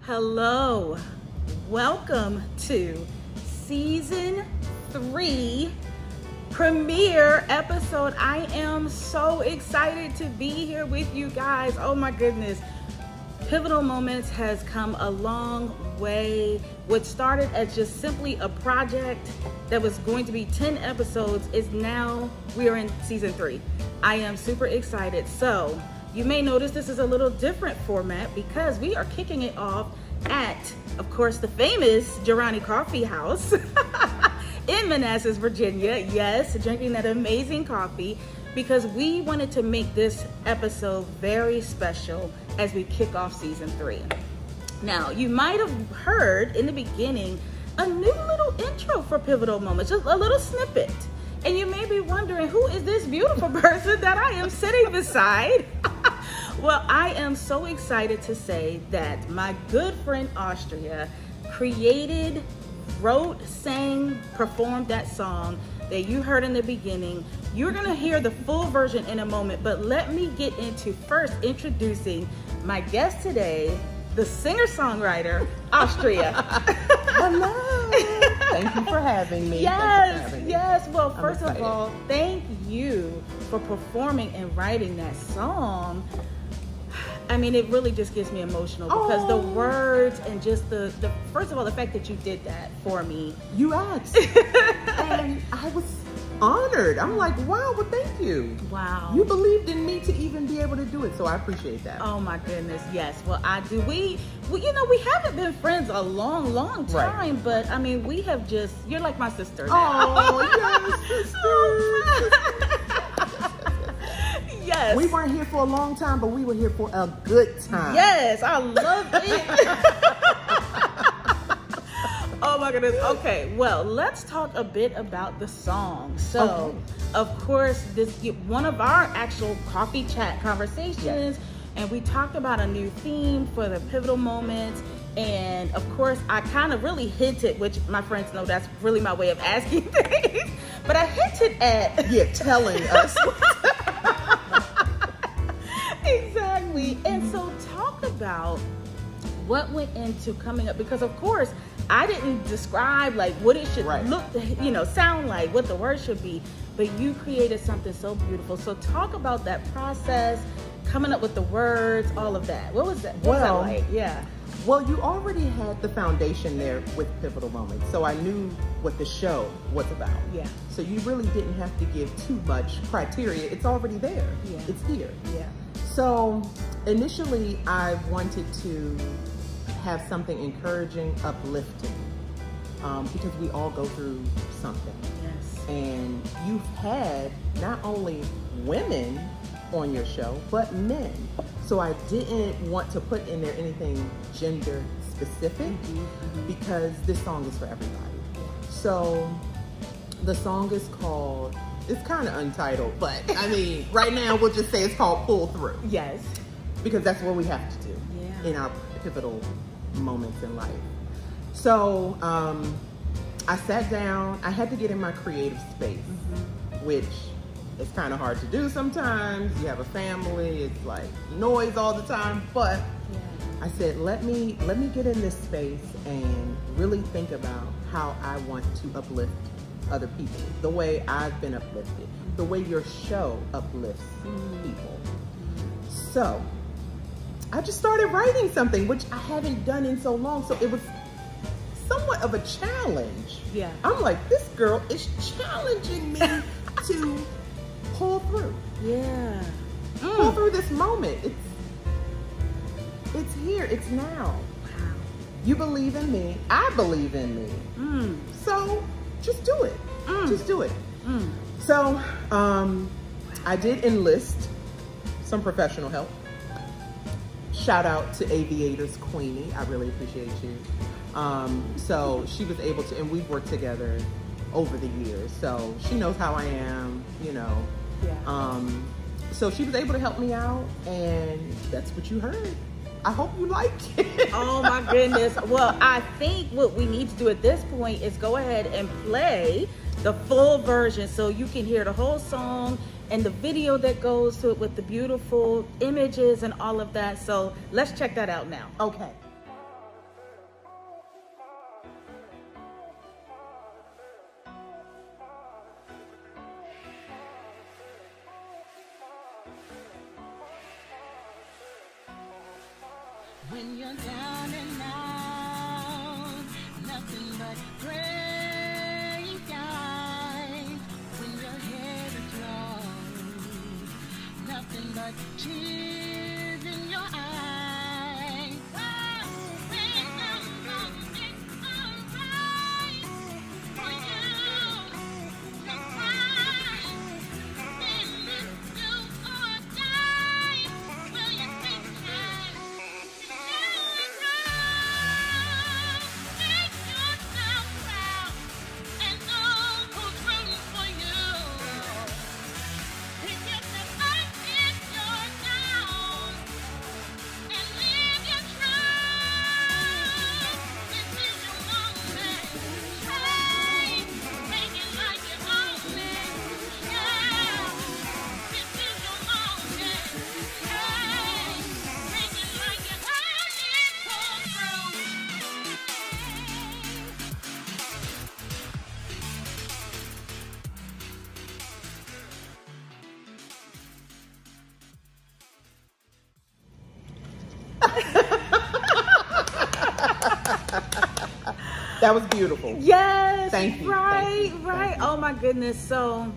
Hello, welcome to season 3 premiere episode. I am so excited to be here with you guys. Oh my goodness. Pivotal Moments has come a long way. What started as just simply a project that was going to be 10 episodes is now we are in season 3. I am super excited. So you may notice this is a little different format because we are kicking it off at, of course, the famous Girani Coffee House in Manassas, Virginia. Yes, drinking that amazing coffee because we wanted to make this episode very special as we kick off season 3. Now, you might have heard in the beginning a new little intro for Pivotal Moments, just a little snippet. And you may be wondering, who is this beautiful person that I am sitting beside? Well, I am so excited to say that my good friend Austria created, wrote, sang, performed that song that you heard in the beginning. You're gonna hear the full version in a moment, but let me get into first introducing my guest today, the singer-songwriter, Austria. Hello. Thank you for having me. Yes. Well, first of all, thank you for performing and writing that song. I mean, it really just gets me emotional because the words and just the first of all, the fact that you did that for me. You asked. And I was honored. I'm like, wow, well, thank you. Wow. You believed in me to even be able to do it, so I appreciate that. Oh my goodness, yes. Well, I do. We you know, we haven't been friends a long time, right. But I mean, we have just, you're like my sister now. Oh, yes, sister. Yes. We weren't here for a long time, but we were here for a good time. Yes, I love it. Oh my goodness. Okay, well, let's talk a bit about the song. So, of course, this one of our actual coffee chat conversations, and we talked about a new theme for the Pivotal Moments. And of course, I kind of really hinted, which my friends know that's really my way of asking things, but I hinted at... Yeah, telling us. Exactly. And so talk about what went into coming up, because of course I didn't describe like what it should look, you know, sound like, what the words should be, but you created something so beautiful. So talk about that process, coming up with the words, all of that. What was that? What was that like? Yeah. Well, you already had the foundation there with Pivotal Moments, so I knew what the show was about. Yeah. So you really didn't have to give too much criteria. It's already there. Yeah. It's here. Yeah. So initially I wanted to have something encouraging, uplifting, because we all go through something. Yes. And you've had not only women on your show, but men. So I didn't want to put in there anything gender specific because this song is for everybody. So the song is called, it's kind of untitled, but I mean, right now we'll just say it's called Pull Through. Yes. Because that's what we have to do in our pivotal moments in life. So I sat down, I had to get in my creative space, which is kind of hard to do sometimes. You have a family, it's like noise all the time, but I said, let me get in this space and really think about how I want to uplift other people, the way I've been uplifted, the way your show uplifts people. So I just started writing something, which I haven't done in so long, so it was somewhat of a challenge. Yeah. I'm like, this girl is challenging me to pull through. Yeah. Pull through this moment. It's here, it's now. Wow. You believe in me, I believe in me. So just do it. Just do it. So I did enlist some professional help. Shout out to Aviators Queenie. I really appreciate you. So she was able to, and we've worked together over the years. So she knows how I am, you know. Yeah. So she was able to help me out, and that's what you heard. I hope you like it. Oh my goodness. Well, I think what we need to do at this point is go ahead and play the full version so you can hear the whole song and the video that goes to it with the beautiful images and all of that. So let's check that out now. Okay. When you're down and out, nothing but gray skies. When your head is low, nothing but tears in your eyes. Oh, when the moment's alright for you to cry, then it's do or die. Will you take a chance? That was beautiful. Yes. Thank you. Right, Thank you. right. Thank you. Oh my goodness. So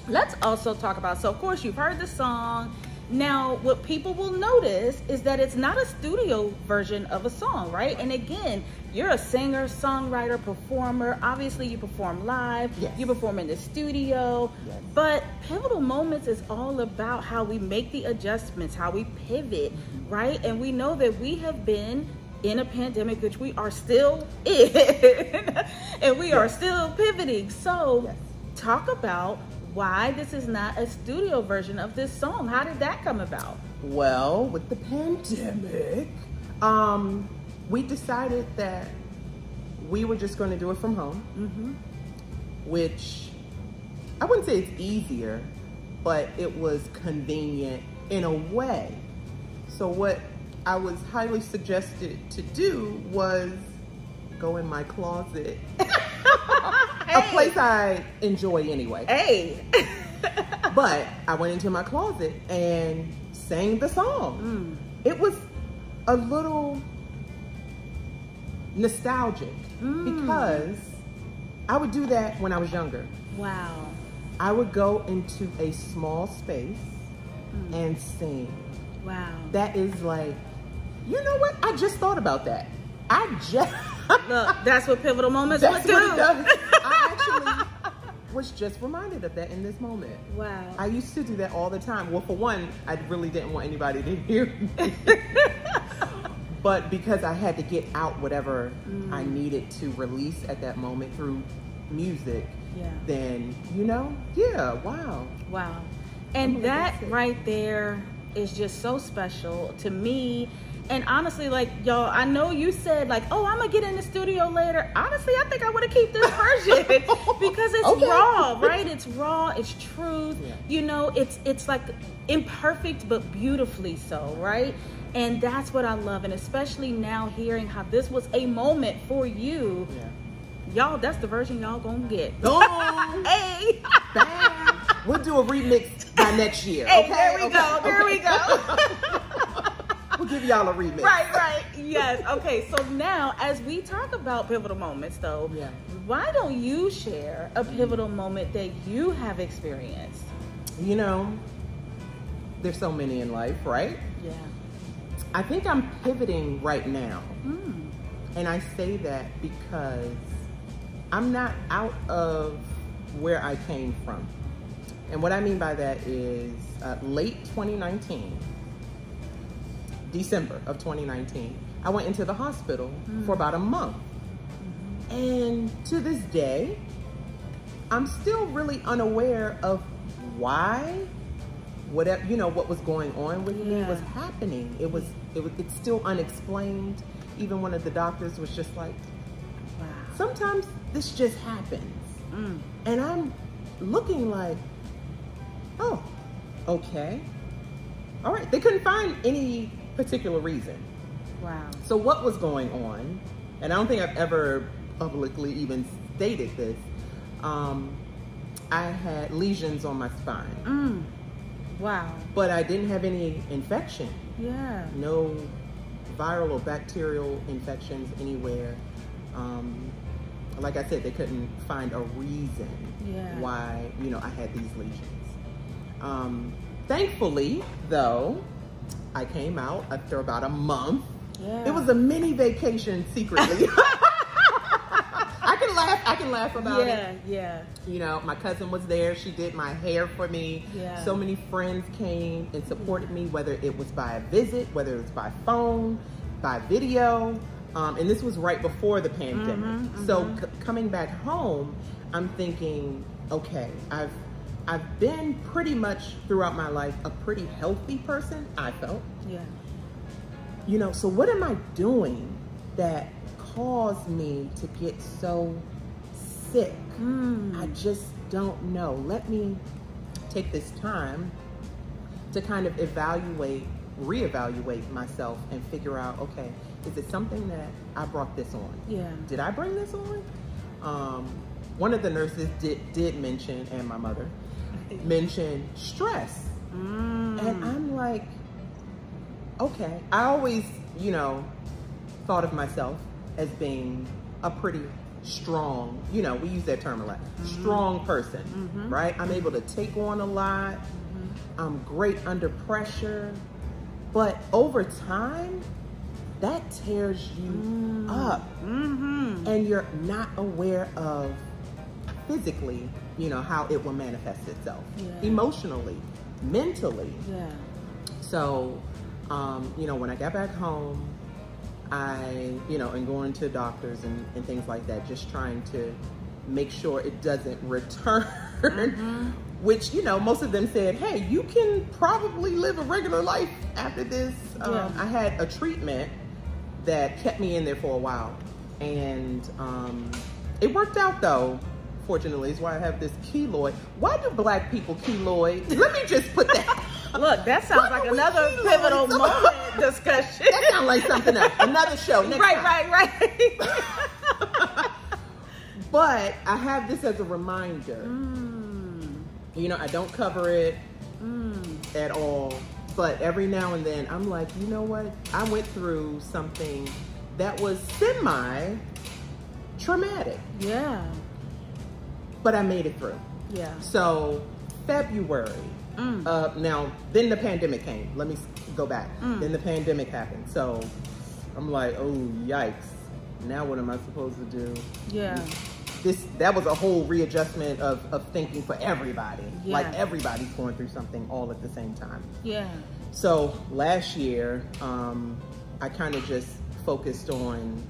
let's also talk about, so of course you've heard the song. Now, what people will notice is that it's not a studio version of a song, right? And again, you're a singer, songwriter, performer. Obviously, you perform live. Yes. You perform in the studio. Yes. But Pivotal Moments is all about how we make the adjustments, how we pivot, right? And we know that we have been in a pandemic, which we are still in, and we are still pivoting. So talk about why this is not a studio version of this song. How did that come about? Well, with the pandemic, we decided that we were just going to do it from home, which I wouldn't say it's easier, but it was convenient in a way. So what I was highly suggested to do was go in my closet. A place I enjoy anyway. Hey. But I went into my closet and sang the song. It was a little nostalgic because I would do that when I was younger. Wow. I would go into a small space and sing. Wow. That is like, you know what? I just thought about that. Look, that's what Pivotal Moments would do. What it does. I actually was just reminded of that in this moment. Wow. I used to do that all the time. Well, for one, I really didn't want anybody to hear me. But because I had to get out whatever I needed to release at that moment through music, then, wow. Wow. And that right there is just so special to me. And honestly, like, y'all, I know you said, like, oh, I'm going to get in the studio later. Honestly, I think I want to keep this version because it's raw, right? It's raw. It's truth. Yeah. You know, it's like imperfect, but beautifully so, right? And that's what I love. And especially now hearing how this was a moment for you. Yeah. Y'all, that's the version y'all going to get. Oh, hey. Bad. We'll do a remix by next year. Hey, okay? There we go. There we go. We'll give y'all a remix. Right. Yes. Okay. So now, as we talk about pivotal moments, though, why don't you share a pivotal moment that you have experienced? You know, there's so many in life, right? Yeah. I think I'm pivoting right now. And I say that because I'm not out of where I came from. And what I mean by that is late 2019, December of 2019, I went into the hospital for about a month. And to this day, I'm still really unaware of why whatever, what was going on with me was happening. It's still unexplained. Even one of the doctors was just like, wow, sometimes this just happens. And I'm looking like, oh, okay. All right. They couldn't find any particular reason. Wow. So what was going on, and I don't think I've ever publicly even stated this, I had lesions on my spine. Wow. But I didn't have any infection. Yeah. No viral or bacterial infections anywhere. Like I said, they couldn't find a reason why, you know, I had these lesions. Thankfully, though, I came out after about a month. Yeah. It was a mini vacation secretly. I can laugh about it. Yeah. You know, my cousin was there. She did my hair for me. Yeah. So many friends came and supported me, whether it was by a visit, whether it was by phone, by video. And this was right before the pandemic. So coming back home, I'm thinking, okay, I've been pretty much throughout my life a pretty healthy person, I felt. Yeah. You know, so what am I doing that caused me to get so sick? I just don't know. Let me take this time to kind of reevaluate myself and figure out, okay, is it something that I brought this on? Yeah. Did I bring this on? One of the nurses did mention, and my mother mentioned stress. And I'm like, okay. I always, you know, thought of myself as being a pretty strong, you know, we use that term a lot, strong person, right? I'm able to take on a lot. I'm great under pressure. But over time, that tears you up. And you're not aware of physically, you know, how it will manifest itself. Emotionally, mentally. So, you know, when I got back home, you know, and going to doctors and things like that, just trying to make sure it doesn't return, which, you know, most of them said, hey, you can probably live a regular life after this. I had a treatment that kept me in there for a while, and it worked out though. Fortunately, is why I have this keloid. Why do black people keloid? Let me just put that. Look, that sounds like another pivotal moment discussion. That sounds like something else. Another show next time. Right. But I have this as a reminder. You know, I don't cover it at all. But every now and then, I'm like, you know what? I went through something that was semi-traumatic. Yeah. But I made it through. Yeah. So February. Now, then the pandemic came. Let me go back. Then the pandemic happened. So I'm like, oh, yikes. Now what am I supposed to do? Yeah. That was a whole readjustment of thinking for everybody. Yeah. Like everybody's going through something all at the same time. Yeah. So last year, I kind of just focused on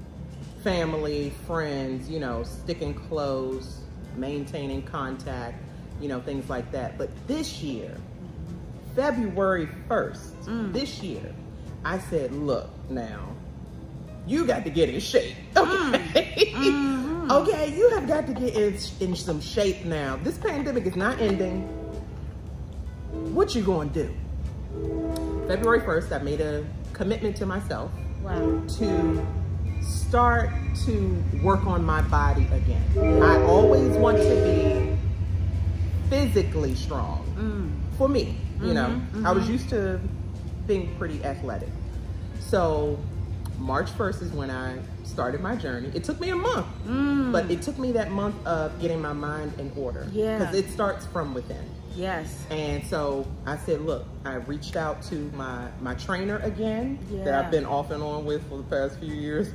family, friends, you know, sticking close, maintaining contact, you know, things like that. But this year, February 1st, this year, I said, look now, you got to get in shape, okay? Okay, you have got to get in some shape now. This pandemic is not ending. What you gonna do? February 1st, I made a commitment to myself to start to work on my body again. I always want to be physically strong for me, you know. I was used to being pretty athletic. So March 1st is when I started my journey. It took me a month, but it took me that month of getting my mind in order. Yeah. Because it starts from within. Yes. And so I said, look, I reached out to my trainer again that I've been off and on with for the past few years.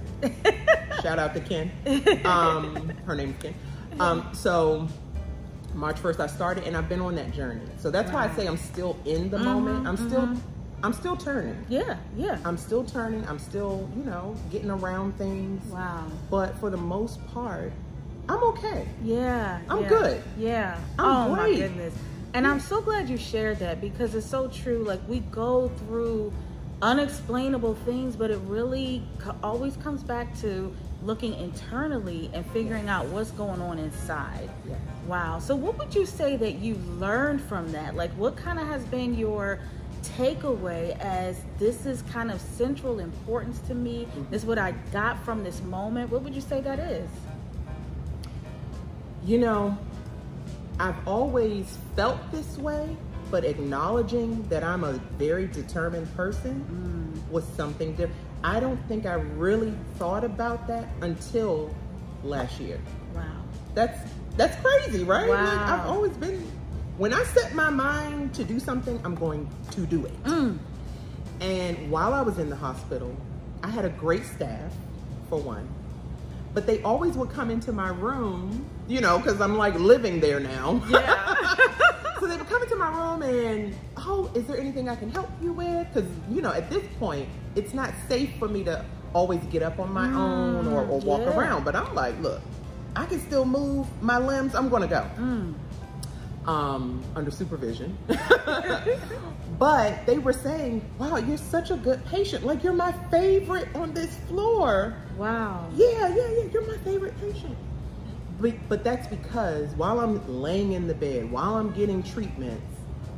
Shout out to Ken. Her name's Ken. So March 1st I started, and I've been on that journey. So that's why I say I'm still in the moment. I'm still turning. Yeah. I'm still turning. I'm still, you know, getting around things. Wow. But for the most part, I'm okay. Yeah. I'm good. Yeah. I'm great. My goodness. And I'm so glad you shared that, because it's so true. Like, we go through unexplainable things, but it really always comes back to looking internally and figuring out what's going on inside. Yeah. Wow. So what would you say that you learned from that? Like, what kind of has been your takeaway as this is kind of central importance to me? This is what I got from this moment. What would you say that is? You know, I've always felt this way, but acknowledging that I'm a very determined person was something different. I don't think I really thought about that until last year. Wow. That's crazy, right? Wow. Like, I've always been, when I set my mind to do something, I'm going to do it. And while I was in the hospital, I had a great staff, for one, but they always would come into my room, you know, because I'm like living there now. Yeah. So they would come into my room and, oh, is there anything I can help you with? Because, you know, at this point, it's not safe for me to always get up on my own or walk around. But I'm like, look, I can still move my limbs. I'm going to go. Under supervision. But they were saying, wow, you're such a good patient. Like, you're my favorite on this floor. Wow. Yeah, you're my favorite patient. But that's because while I'm laying in the bed, while I'm getting treatments,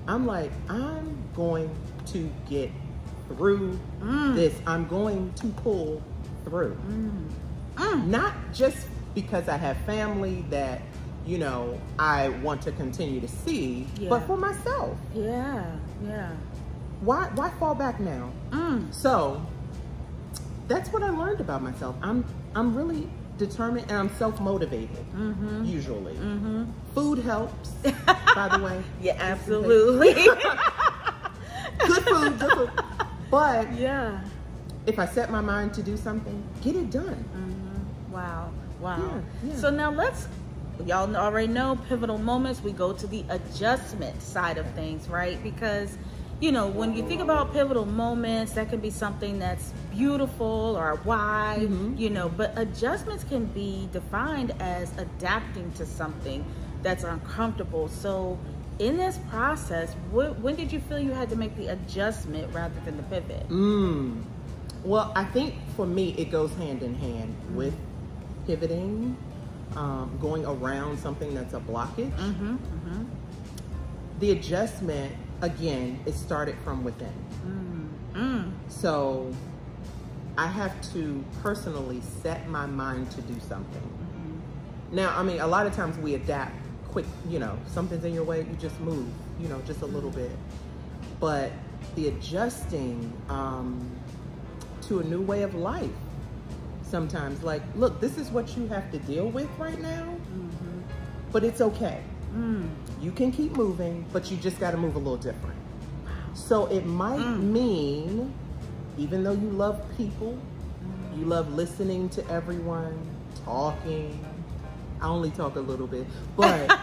I'm like, I'm going to get through this. I'm going to pull through. Not just because I have family that, you know, I want to continue to see, but for myself. Yeah. Why fall back now? So that's what I learned about myself. I'm really determined, and I'm self-motivated. Usually. Food helps, by the way. Yeah, absolutely. Good food. But yeah, if I set my mind to do something, get it done. Wow. Yeah. So now y'all already know pivotal moments. We go to the adjustment side of things, right? Because, you know, when you think about pivotal moments, that can be something that's beautiful or why, you know, but adjustments can be defined as adapting to something that's uncomfortable. So in this process, when did you feel you had to make the adjustment rather than the pivot? Well, I think for me, it goes hand in hand with pivoting, going around something that's a blockage. The adjustment, again, it started from within. So I have to personally set my mind to do something. Now, I mean, a lot of times we adapt quick, you know, something's in your way, you just move, you know, just a little bit. But the adjusting to a new way of life, sometimes, like, look, this is what you have to deal with right now, but it's okay. You can keep moving, but you just got to move a little different. So it might mean, even though you love people, you love listening to everyone, talking. I only talk a little bit, but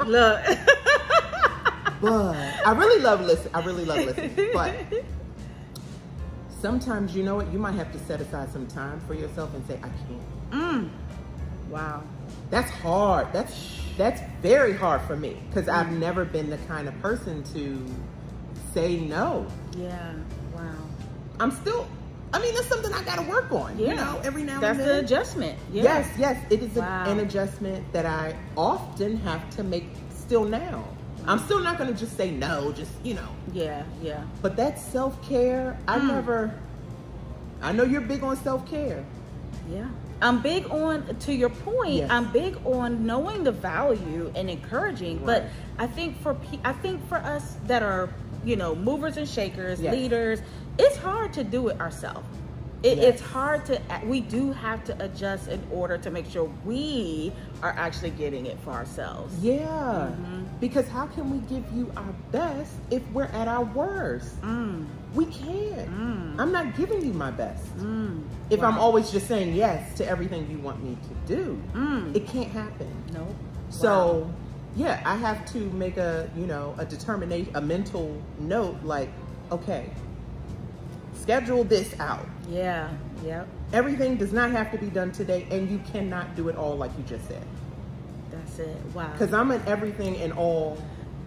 Look. but I really love listening. But sometimes, you know what, you might have to set aside some time for yourself and say, I can't. Wow. That's hard. That's very hard for me, because I've never been the kind of person to say no. Yeah. Wow. I'm still, I mean, that's something I got to work on, you know, every now and then. That's the adjustment. Yeah. Yes. It is an adjustment that I often have to make still now. I'm still not going to just say no, just, you know. Yeah. But that self-care, I know you're big on self-care. Yeah. I'm big on, to your point, I'm big on knowing the value and encouraging, but I think for us that are, you know, movers and shakers, leaders, it's hard to do it ourselves. It's hard to, we do have to adjust in order to make sure we are actually getting it for ourselves. Yeah. Because how can we give you our best if we're at our worst? We can't. I'm not giving you my best. If I'm always just saying yes to everything you want me to do, it can't happen. Nope. So, yeah, I have to make a determination, a mental note, like, okay, schedule this out. Yeah. Yep. Everything does not have to be done today, and you cannot do it all like you just said. That's it. Wow. Because I'm an everything and all.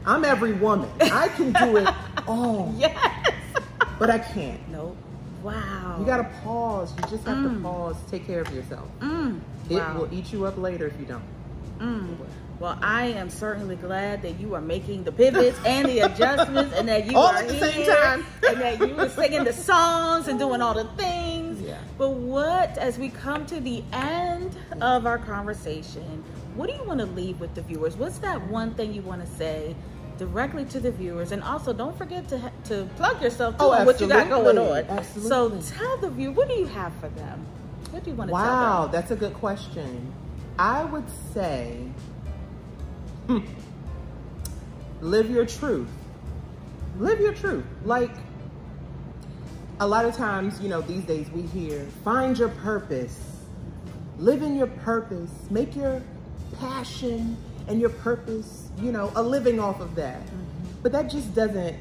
I'm every woman. I can do it all. Yes. But I can't. Nope. Wow. You gotta pause. You just have to pause. Take care of yourself. It will eat you up later if you don't. Well, I am certainly glad that you are making the pivots and the adjustments, and that you all are at the here, same time, and that you are singing the songs and doing all the things. Yeah. But as we come to the end of our conversation, what do you want to leave with the viewers? What's that one thing you want to say directly to the viewers. And also, don't forget to plug yourself too, Oh, and what you got going on. Absolutely. So tell the viewer, what do you have for them? What do you want to tell them? Wow, that's a good question. I would say, live your truth. Live your truth. Like, a lot of times, you know, these days we hear, find your purpose. Live in your purpose. Make your passion and your purpose, you know, a living off of that. But that just doesn't,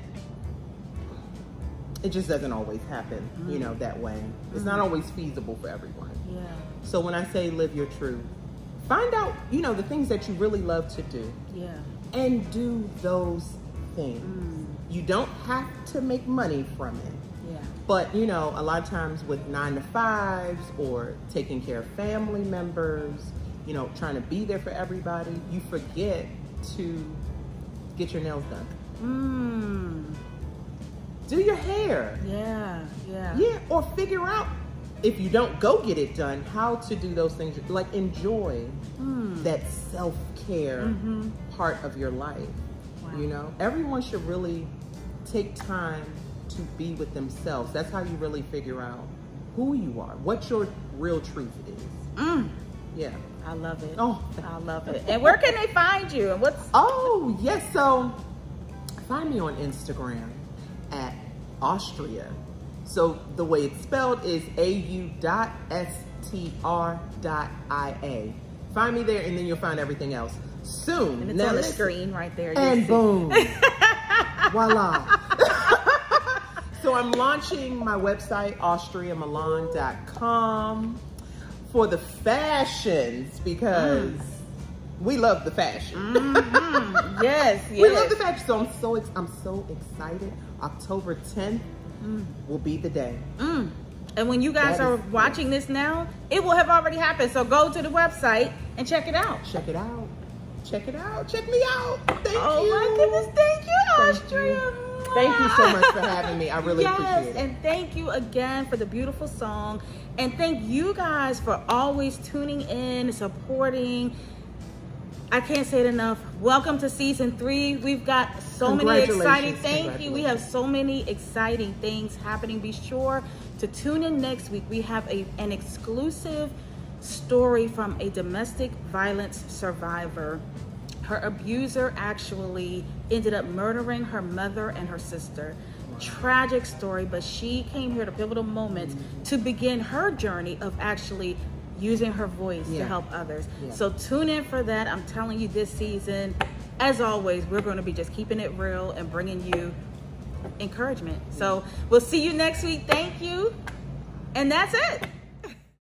it just doesn't always happen, you know, that way. It's not always feasible for everyone. Yeah. So when I say live your truth, find out, you know, the things that you really love to do. Yeah. And do those things. You don't have to make money from it. Yeah. But, you know, a lot of times with 9-to-5s or taking care of family members, you know, trying to be there for everybody, you forget to get your nails done. Do your hair. Yeah, yeah. Yeah, or figure out, if you don't go get it done, how to do those things. Like, enjoy that self-care part of your life. Wow. You know, everyone should really take time to be with themselves. That's how you really figure out who you are, what your real truth is. Yeah. I love it. Oh, I love it. And where can they find you? And what's... Oh, yes. So find me on Instagram at Austria. So the way it's spelled is au.str.ia. Find me there, and then you'll find everything else soon. And it's on the screen right there. And boom. Voila. So I'm launching my website, austriamilan.com, for the fashions, because we love the fashion. Yes, yes. We love the fashion. So I'm so excited. October 10th will be the day. And when you guys are watching this now, it will have already happened. So go to the website and check it out. Check it out. Check it out. Check me out. Thank you. Oh my goodness. Thank you, Austria. Thank you so much for having me. I really appreciate it. And thank you again for the beautiful song. And thank you guys for always tuning in, supporting. I can't say it enough. Welcome to season 3. We've got so many exciting, thank you. We have so many exciting things happening. Be sure to tune in next week. We have an exclusive story from a domestic violence survivor. Her abuser actually ended up murdering her mother and her sister. Tragic story, but she came here to Pivotal Moments to begin her journey of actually using her voice to help others. So tune in for that. I'm telling you, this season, as always, we're going to be just keeping it real and bringing you encouragement. So we'll see you next week. Thank you. And that's it.